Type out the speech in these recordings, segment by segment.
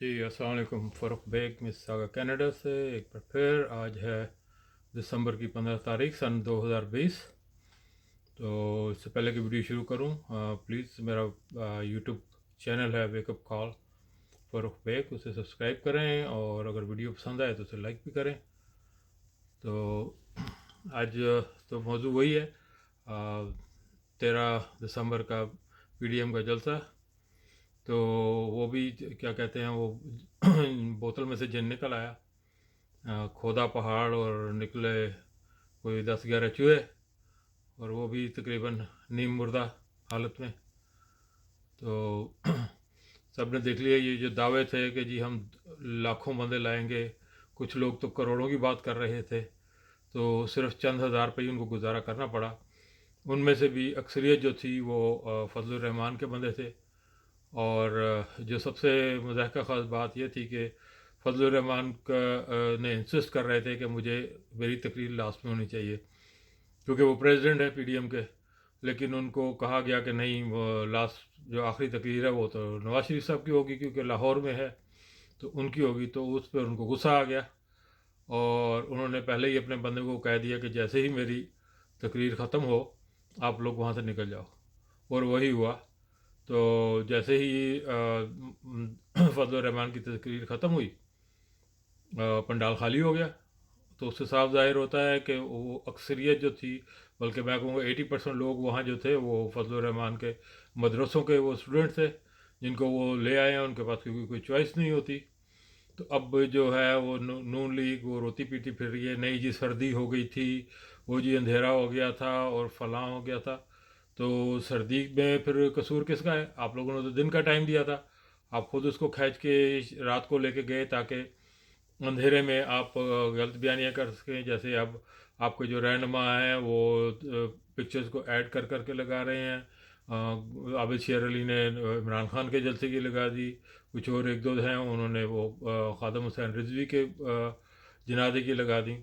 जी अस्सलाम वालेकुम। Farooq bag Mississauga Canada से एक बार फिर। आज है दिसंबर की 15 तारीख सन 2020। तो इससे पहले कि वीडियो शुरू करूं, प्लीज़ मेरा यूट्यूब चैनल है वेकअप कॉल फ़ारूक बेग, उसे सब्सक्राइब करें और अगर वीडियो पसंद आए तो उसे लाइक भी करें। तो आज तो मौजू वही है, 13 दिसंबर का पीडीएम का जलसा। तो वो भी क्या कहते हैं, वो बोतल में से जिन निकल आया, खोदा पहाड़ और निकले कोई 10-11 चूहे, और वो भी तकरीबन नीम मुर्दा हालत में। तो सब ने देख लिया ये जो दावे थे कि जी हम लाखों बंदे लाएंगे, कुछ लोग तो करोड़ों की बात कर रहे थे, तो सिर्फ चंद हज़ार पे ही उनको गुजारा करना पड़ा। उनमें से भी अक्सरियत जो थी वो फजलुर रहमान के बंदे थे। और जो सबसे मज़ाहिका ख़ास बात यह थी कि फजलुर रहमान ने इंसिस्ट कर रहे थे कि मुझे मेरी तकरीर लास्ट में होनी चाहिए, क्योंकि वो प्रेसिडेंट है पीडीएम के। लेकिन उनको कहा गया कि नहीं, वो लास्ट जो आखिरी तकरीर है वो तो नवाज शरीफ साहब की होगी, क्योंकि लाहौर में है तो उनकी होगी। तो उस पर उनको गुस्सा आ गया और उन्होंने पहले ही अपने बंदे को कह दिया कि जैसे ही मेरी तकरीर ख़त्म हो आप लोग वहाँ से निकल जाओ। और वही हुआ। तो जैसे ही फजल रहमान की तकरीर ख़त्म हुई, पंडाल खाली हो गया। तो उससे साफ ज़ाहिर होता है कि वो अक्सरियत जो थी, बल्कि मैं कहूँगा 80% लोग वहाँ जो थे वो फजल रहमान के मदरसों के वो स्टूडेंट थे, जिनको वो ले आए हैं उनके पास, क्योंकि कोई चॉइस नहीं होती। तो अब जो है वो नून लीग वो रोती पीटी फिर रही है, नहीं जी सर्दी हो गई थी, वो जी अंधेरा हो गया था और फलां हो गया था। तो सर्दी में फिर कसूर किसका है? आप लोगों ने तो दिन का टाइम दिया था, आप खुद उसको खींच के रात को लेके गए ताकि अंधेरे में आप गलत बयानियाँ कर सकें। जैसे अब आपके जो रहनुमा हैं वो पिक्चर्स को ऐड कर करके लगा रहे हैं। आबिद शेर अली ने इमरान खान के जलसे की लगा दी, कुछ और एक दो हैं उन्होंने वो खादम हुसैन रिजवी के जनाजे की लगा दी।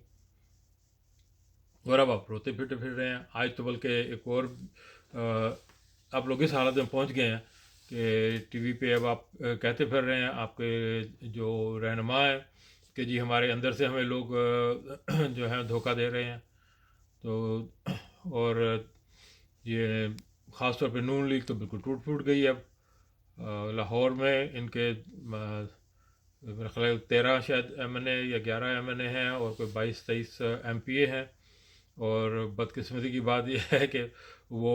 और अब आप रोते फिरते फिर रहे हैं। आज तो बल्कि एक और आप लोग इस हालत में पहुंच गए हैं कि टीवी पे अब आप कहते फिर रहे हैं, आपके जो रहनुमा है, कि जी हमारे अंदर से हमें लोग जो है धोखा दे रहे हैं। तो और ये ख़ास तौर पे नून लीग तो बिल्कुल टूट फूट गई है। अब लाहौर में इनके मेरा ख्याल है 13 शायद एमएनए या 11 एमएनए हैं और कोई 22-23 एमपीए हैं। और बदकिस्मती की बात यह है कि वो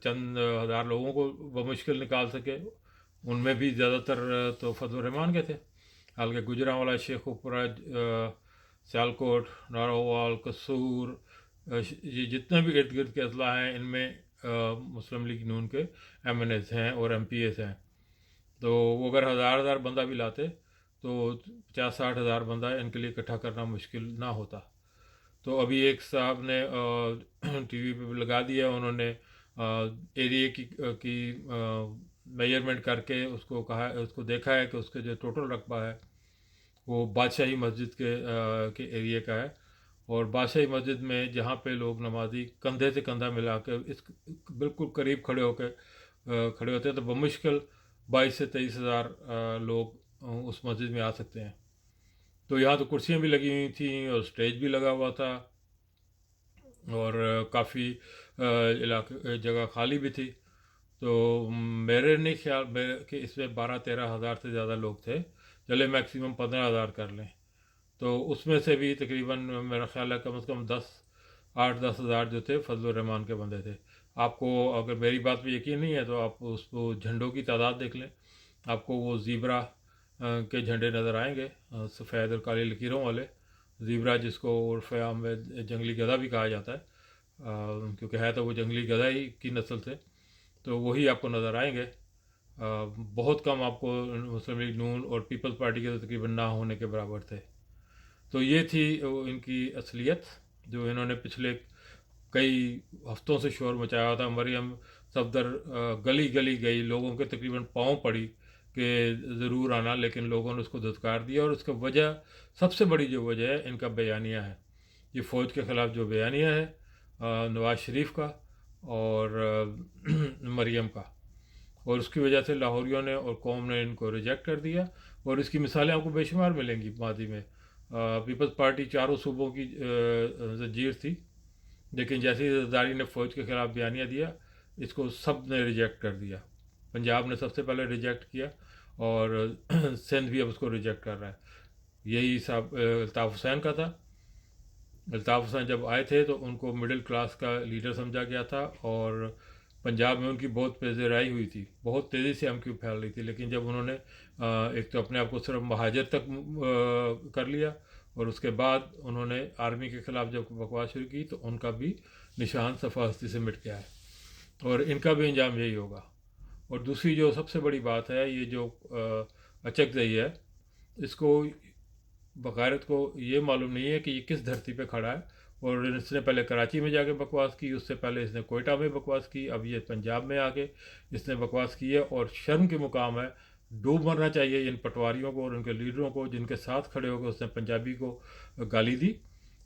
चंद हज़ार लोगों को बमुश्किल निकाल सके, उनमें भी ज़्यादातर तो फजल रहमान के थे। हालांकि गुजरांवाला, शेखुपुरा, सियालकोट, नारोवाल, कसूर, ये जितने भी इर्द गिर्द के अजला हैं, इनमें मुस्लिम लीग नून के एमएनएस हैं और एमपीएस हैं। तो वो अगर हज़ार बंदा भी लाते तो 50-60 हज़ार बंदा इनके लिए इकट्ठा करना मुश्किल ना होता। तो अभी एक साहब ने टीवी पे भी लगा दिया, उन्होंने एरिया की मेजरमेंट करके उसको कहा, उसको देखा है कि उसके जो टोटल रकबा है वो बादशाही मस्जिद के एरिया का है। और बादशाही मस्जिद में जहाँ पे लोग नमाजी कंधे से कंधा मिला कर इस बिल्कुल करीब खड़े होते हैं, तो बमुश्किल 22 से 23 हज़ार लोग उस मस्जिद में आ सकते हैं। तो यहाँ तो कुर्सियाँ भी लगी हुई थी और स्टेज भी लगा हुआ था और काफ़ी इलाके जगह खाली भी थी। तो मेरे नहीं ख्याल में कि इसमें 12-13 हज़ार से ज़्यादा लोग थे। चले मैक्सिमम 15 हज़ार कर लें, तो उसमें से भी तकरीबन मेरा ख्याल है कम से कम 8-10 हज़ार जो थे फजल रहमान के बंदे थे। आपको अगर मेरी बात पे यकीन नहीं है तो आप उसको झंडों की तादाद देख लें, आपको वो ज़ीब्रा के झंडे नज़र आएंगे, सफ़ेद और काली लकीरों वाले ज़ीब्रा, जिसको उर्फ़ आम में जंगली गधा भी कहा जाता है, क्योंकि है तो वो जंगली गधा ही की नस्ल से। तो वही आपको नज़र आएंगे। बहुत कम आपको मुस्लिम लीग नून और पीपल्स पार्टी के तो तकरीबन ना होने के बराबर थे। तो ये थी इनकी असलियत, जो इन्होंने पिछले कई हफ्तों से शोर मचाया हुआ था। मरियम सफदर गली गली गई, लोगों के तकरीबन पाँव पड़ी कि ज़रूर आना, लेकिन लोगों ने उसको धुतकार दिया। और उसका वजह, सबसे बड़ी जो वजह है, इनका बयानिया है। ये फ़ौज के ख़िलाफ़ जो बयानिया है नवाज़ शरीफ का और मरियम का। اور اس کی وجہ سے لاہوریوں نے اور قوم نے ان کو ریجیکٹ کر دیا، اور اس کی مثالیں آپ کو بے شمار ملیں گی ماضی میں۔ پیپلز پارٹی چاروں صوبوں کی زنجیر تھی، لیکن جیسے ہی زرداری نے فوج کے خلاف بیانیہ دیا، اس کو سب نے ریجیکٹ کر دیا۔ پنجاب نے سب سے پہلے ریجیکٹ کیا، اور سندھ بھی اب اس کو ریجیکٹ کر رہا ہے۔ یہی صاحب الطاف حسین کا تھا۔ الطاف حسین جب آئے تھے تو ان کو مڈل کلاس کا لیڈر سمجھا گیا تھا، اور پنجاب میں ان کی بہت پذیرائی ہوئی تھی، بہت تیزی سے ایم کیو پھیل رہی تھی، لیکن جب انہوں نے ایک تو اپنے آپ کو صرف مہاجر تک کر لیا، اور اس کے بعد انہوں نے آرمی کے خلاف جب بکواس شروع کی، تو ان کا بھی نشان صفحہ ہستی سے مٹ گیا ہے، اور ان کا بھی انجام یہی ہوگا۔ اور دوسری جو سب سے بڑی بات ہے، یہ جو اچک زئی ہے، اس کو بغیرت کو یہ معلوم نہیں ہے کہ یہ کس دھرتی پہ کھڑا ہے، اور اس نے پہلے کراچی میں جا کے بکواس کی، اس سے پہلے اس نے کوئٹہ میں بکواس کی، اب یہ پنجاب میں آ کے اس نے بکواس کی ہے، اور شرم کے مقام ہے۔ ڈوب مرنا چاہیے ان پٹواریوں کو اور ان کے لیڈروں کو، جن کے ساتھ کھڑے ہو کے اس نے پنجابی کو گالی دی۔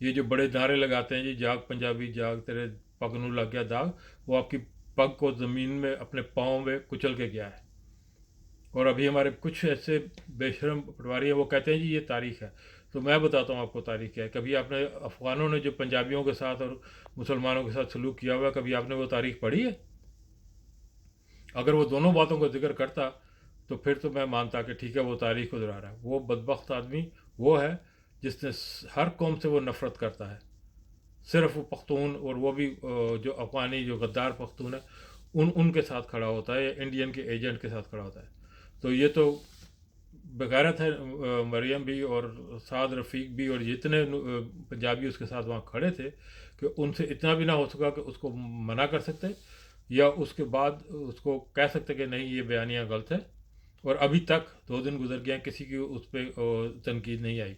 یہ جو بڑے نعرے لگاتے ہیں جی، جاگ پنجابی جاگ، تیرے پگ نو لگ گیا داغ، وہ آپ کی پگ کو زمین میں اپنے پاؤں میں کچل کے گیا ہے۔ اور ابھی ہمارے کچھ ایسے بے شرم پٹواری ہیں، وہ کہتے ہیں جی یہ تاریخ ہے۔ تو میں بتاتا ہوں آپ کو تاریخ کیا ہے۔ کبھی آپ نے افغانوں نے جو پنجابیوں کے ساتھ اور مسلمانوں کے ساتھ سلوک کیا ہوا ہے، کبھی آپ نے وہ تاریخ پڑھی ہے؟ اگر وہ دونوں باتوں کا ذکر کرتا تو پھر تو میں مانتا کہ ٹھیک ہے وہ تاریخ کو دہرا رہا ہے۔ وہ بدبخت آدمی وہ ہے جس نے ہر قوم سے وہ نفرت کرتا ہے، صرف وہ پختون، اور وہ بھی جو افغانی جو غدار پختون ہے ان کے ساتھ کھڑا ہوتا ہے، یا انڈین کے ایجنٹ کے ساتھ کھڑا ہوتا ہے۔ تو یہ تو بغیرت ہے مریم بھی اور سعد رفیق بھی، اور جتنے پنجابی اس کے ساتھ وہاں کھڑے تھے، کہ ان سے اتنا بھی نہ ہو سکا کہ اس کو منع کر سکتے، یا اس کے بعد اس کو کہہ سکتے کہ نہیں یہ بیانیہ غلط ہے۔ اور ابھی تک 2 دن گزر گئے ہیں، کسی کی اس پہ تنقید نہیں آئی۔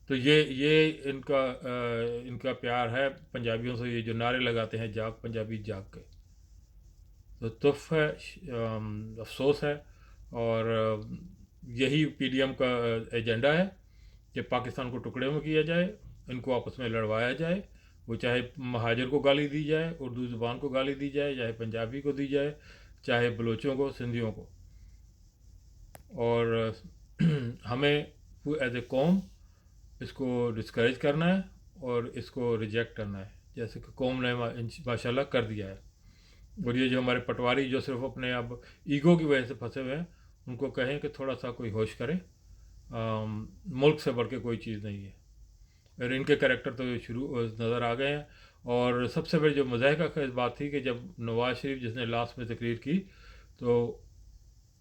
تو یہ ان کا پیار ہے پنجابیوں سے، یہ جو نعرے لگاتے ہیں جاگ پنجابی جاگ کے۔ تو تف ہے، افسوس ہے، اور یہی پی ڈی ایم کا ایجنڈا ہے کہ پاکستان کو ٹکڑے میں کیا جائے، ان کو آپس میں لڑوایا جائے، وہ چاہے مہاجر کو گالی دی جائے، اردو زبان کو گالی دی جائے، چاہے پنجابی کو دی جائے، چاہے بلوچوں کو، سندھیوں کو۔ اور ہمیں ایز اے قوم اس کو ڈسکریج کرنا ہے اور اس کو ریجیکٹ کرنا ہے، جیسے کہ قوم نے ماشاء اللہ کر دیا ہے۔ اور یہ جو ہمارے پٹواری جو صرف اپنے اب ایگو کی وجہ سے پھنسے ہوئے ہیں، ان کو کہیں کہ تھوڑا سا کوئی ہوش کرے، ملک سے بڑھ کے کوئی چیز نہیں ہے۔ اور ان کے کریکٹر تو شروع نظر آ گئے ہیں۔ اور سب سے بڑی جو مضحکہ خیز بات تھی کہ جب نواز شریف جس نے لاسٹ میں تقریر کی، تو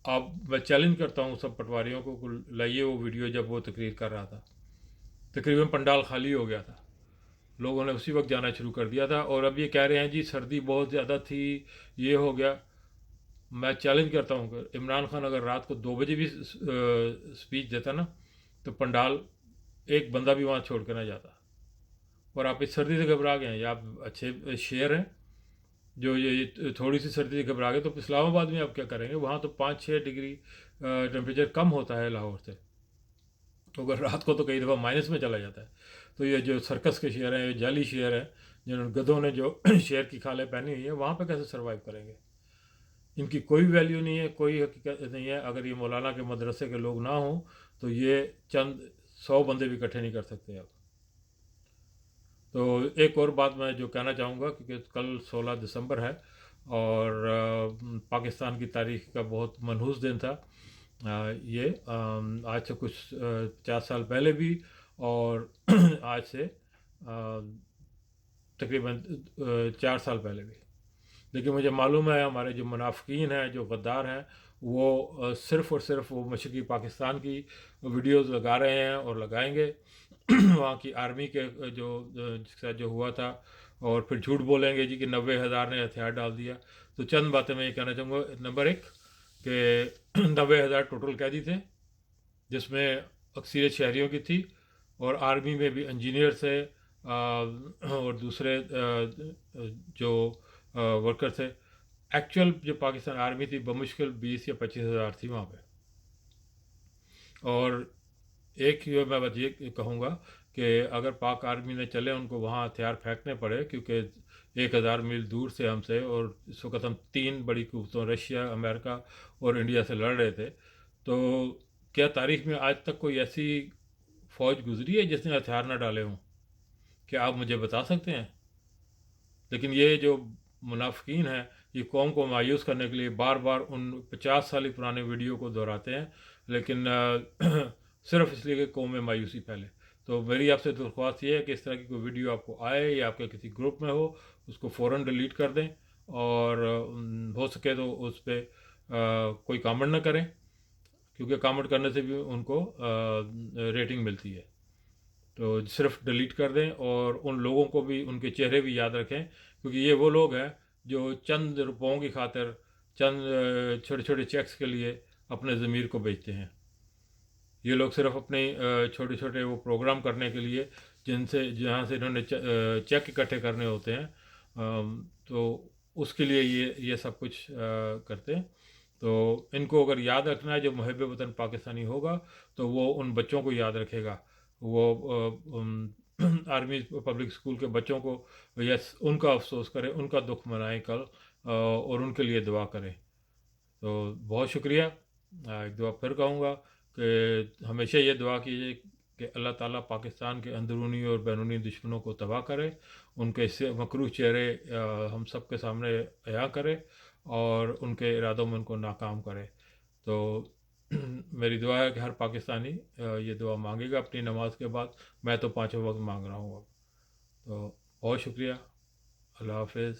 اب میں چیلنج کرتا ہوں سب پٹواریوں کو، لائیے وہ ویڈیو جب وہ تقریر کر رہا تھا، تقریباً پنڈال خالی ہو گیا تھا، لوگوں نے اسی وقت جانا شروع کر دیا تھا، اور اب یہ کہہ رہے ہیں جی سردی بہت زیادہ تھی، یہ ہو گیا۔ میں چیلنج کرتا ہوں کہ عمران خان اگر رات کو 2 بجے بھی اسپیچ دیتا نا، تو پنڈال ایک بندہ بھی وہاں چھوڑ کے نہ جاتا۔ اور آپ اس سردی سے گھبرا گئے ہیں، یا آپ اچھے شیئر ہیں جو یہ تھوڑی سی سردی سے گھبرا گئے، تو اسلام آباد میں آپ کیا کریں گے؟ وہاں تو 5-6 ڈگری ٹیمپریچر کم ہوتا ہے لاہور سے، تو اگر رات کو تو کئی دفعہ مائنس میں چلا جاتا ہے۔ تو یہ جو سرکس کے شیئر ہیں، یہ جعلی شیئر ہیں، جنہوں نے گدھوں نے جو شیئر کی کھالیں پہنی ہوئی ہیں، وہاں پہ کیسے سروائیو کریں گے؟ ان کی کوئی ویلیو نہیں ہے، کوئی حقیقت نہیں ہے۔ اگر یہ مولانا کے مدرسے کے لوگ نہ ہوں تو یہ چند 100 بندے بھی اکٹھے نہیں کر سکتے اب۔ تو ایک اور بات میں جو کہنا چاہوں گا، کیونکہ کل 16 دسمبر ہے، اور پاکستان کی تاریخ کا بہت منحوس دن تھا یہ، آج سے کچھ 50 سال پہلے بھی، اور آج سے تقریباً 4 سال پہلے بھی۔ لیکن مجھے معلوم ہے ہمارے جو منافقین ہیں، جو غدار ہیں، وہ صرف اور صرف وہ مشرقی پاکستان کی ویڈیوز لگا رہے ہیں اور لگائیں گے، وہاں کی آرمی کے جس کے ساتھ جو ہوا تھا، اور پھر جھوٹ بولیں گے جی کہ 90,000 نے ہتھیار ڈال دیا۔ تو چند باتیں میں یہ کہنا چاہوں گا۔ نمبر 1 کہ 90,000 ٹوٹل قیدی تھے، جس میں اکثریت شہریوں کی تھی، اور آرمی میں بھی انجینئر تھے، اور دوسرے جو ورکر تھے۔ ایکچوئل جو پاکستان آرمی تھی بمشکل 20 یا 25,000 تھی وہاں پہ۔ اور ایک میں بات یہ کہوں گا کہ अगर पाक आर्मी ने चले उनको वहाँ हथियार फेंकने पड़े, क्योंकि 1000 मील दूर से हमसे, और इस वक्त हम 3 बड़ी कुव्वतों रशिया, अमेरिका और इंडिया से लड़ रहे थे, तो क्या तारीख में आज तक कोई ऐसी फ़ौज गुजरी है जिसने हथियार ना डाले हों? क्या आप मुझे बता सकते हैं? लेकिन ये जो मुनाफिकीन हैं, ये कौम को मायूस करने के लिए बार बार उन 50 साल पुराने वीडियो को दोहराते हैं, लेकिन सिर्फ इसलिए कि कौम में मायूसी फैले। तो मेरी आपसे दरख्वास्त ये है कि इस तरह की कोई वीडियो आपको आए या आपके किसी ग्रुप में हो, उसको फ़ौरन डिलीट कर दें, और हो सके तो उस पर कोई कमेंट ना करें, क्योंकि कमेंट करने से भी उनको रेटिंग मिलती है। तो सिर्फ डिलीट कर दें, और उन लोगों को भी, उनके चेहरे भी याद रखें, क्योंकि ये वो लोग हैं जो चंद रुपयों की खातिर, चंद छोटे छोटे चेक्स के लिए अपने ज़मीर को बेचते हैं। ये लोग सिर्फ अपने छोटे छोटे वो प्रोग्राम करने के लिए, जिनसे जहाँ से इन्होंने चेक इकट्ठे करने होते हैं, तो उसके लिए ये सब कुछ करते हैं। तो इनको अगर याद रखना है, जो मुहिब वतन पाकिस्तानी होगा तो वो उन बच्चों को याद रखेगा, वो आर्मी पब्लिक स्कूल के बच्चों को, यस, उनका अफसोस करे, उनका दुख मनाए कल, और उनके लिए दुआ करें। तो बहुत शुक्रिया। एक दुआ फिर कहूँगा कि हमेशा ये दुआ कीजिए कि अल्लाह ताला पाकिस्तान के अंदरूनी और बैरूनी दुश्मनों को तबाह करे, उनके से मकरूह चेहरे हम सब के सामने अया करे, और उनके इरादों में उनको नाकाम करे। तो मेरी दुआ है कि हर पाकिस्तानी ये दुआ मांगेगा अपनी नमाज के बाद। मैं तो 5 वक्त मांग रहा हूँ अब। तो बहुत शुक्रिया। अल्लाह हाफिज़।